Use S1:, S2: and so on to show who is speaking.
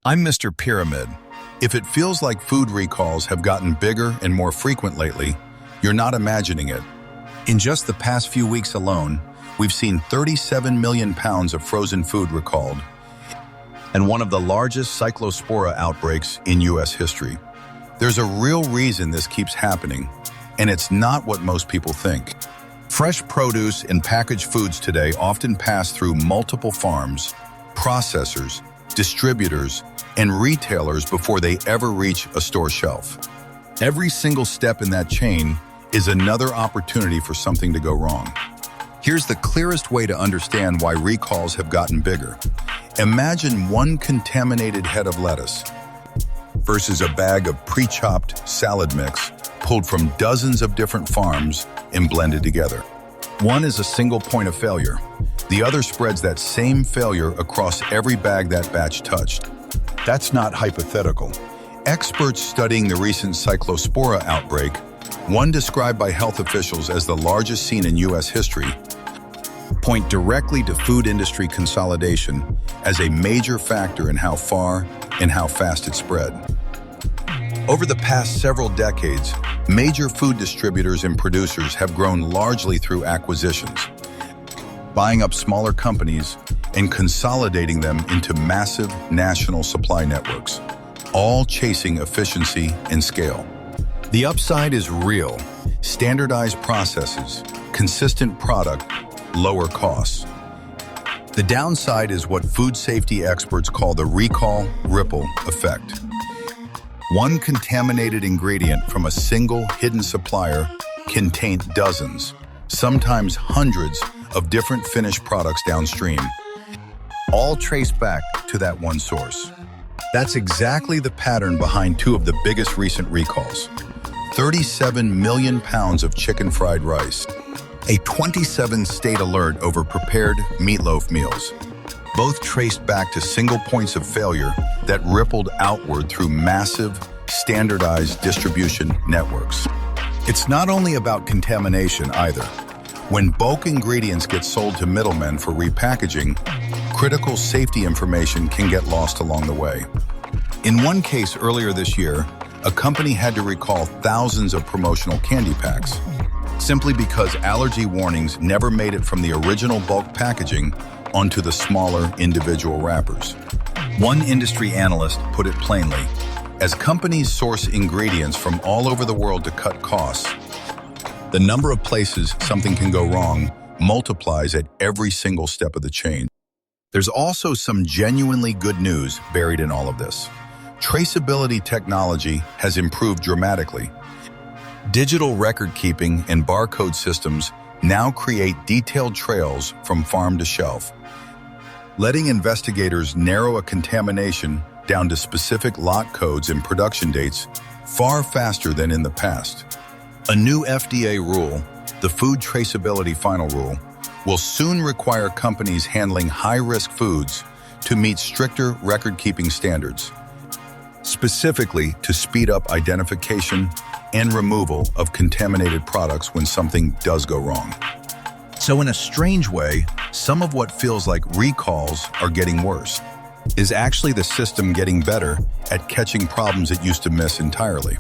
S1: I'm Mr. Pyramid. If it feels like food recalls have gotten bigger and more frequent lately, you're not imagining it. In just the past few weeks alone, we've seen 37 million pounds of frozen food recalled, and one of the largest Cyclospora outbreaks in U.S. history. There's a real reason this keeps happening, and it's not what most people think. Fresh produce and packaged foods today often pass through multiple farms, processors, distributors, and retailers before they ever reach a store shelf. Every single step in that chain is another opportunity for something to go wrong. Here's the clearest way to understand why recalls have gotten bigger. Imagine one contaminated head of lettuce versus a bag of pre-chopped salad mix pulled from dozens of different farms and blended together. One is a single point of failure. The other spreads that same failure across every bag that batch touched. That's not hypothetical. Experts studying the recent Cyclospora outbreak, one described by health officials as the largest seen in U.S. history, point directly to food industry consolidation as a major factor in how far and how fast it spread. Over the past several decades, major food distributors and producers have grown largely through acquisitions, buying up smaller companies and consolidating them into massive national supply networks, all chasing efficiency and scale. The upside is real: standardized processes, consistent product, lower costs. The downside is what food safety experts call the recall ripple effect. One contaminated ingredient from a single hidden supplier can taint dozens, sometimes hundreds, of different finished products downstream, all traced back to that one source. That's exactly the pattern behind two of the biggest recent recalls: 37 million pounds of chicken fried rice, a 27-state alert over prepared meatloaf meals, both traced back to single points of failure that rippled outward through massive, standardized distribution networks. It's not only about contamination either. When bulk ingredients get sold to middlemen for repackaging, critical safety information can get lost along the way. In one case earlier this year, a company had to recall thousands of promotional candy packs, simply because allergy warnings never made it from the original bulk packaging onto the smaller individual wrappers. One industry analyst put it plainly: as companies source ingredients from all over the world to cut costs, the number of places something can go wrong multiplies at every single step of the chain. There's also some genuinely good news buried in all of this. Traceability technology has improved dramatically. Digital record-keeping and barcode systems now create detailed trails from farm to shelf, letting investigators narrow a contamination down to specific lot codes and production dates far faster than in the past. A new FDA rule, the Food Traceability Final Rule, will soon require companies handling high-risk foods to meet stricter record-keeping standards, specifically to speed up identification and removal of contaminated products when something does go wrong. So in a strange way, some of what feels like recalls are getting worse is actually the system getting better at catching problems it used to miss entirely.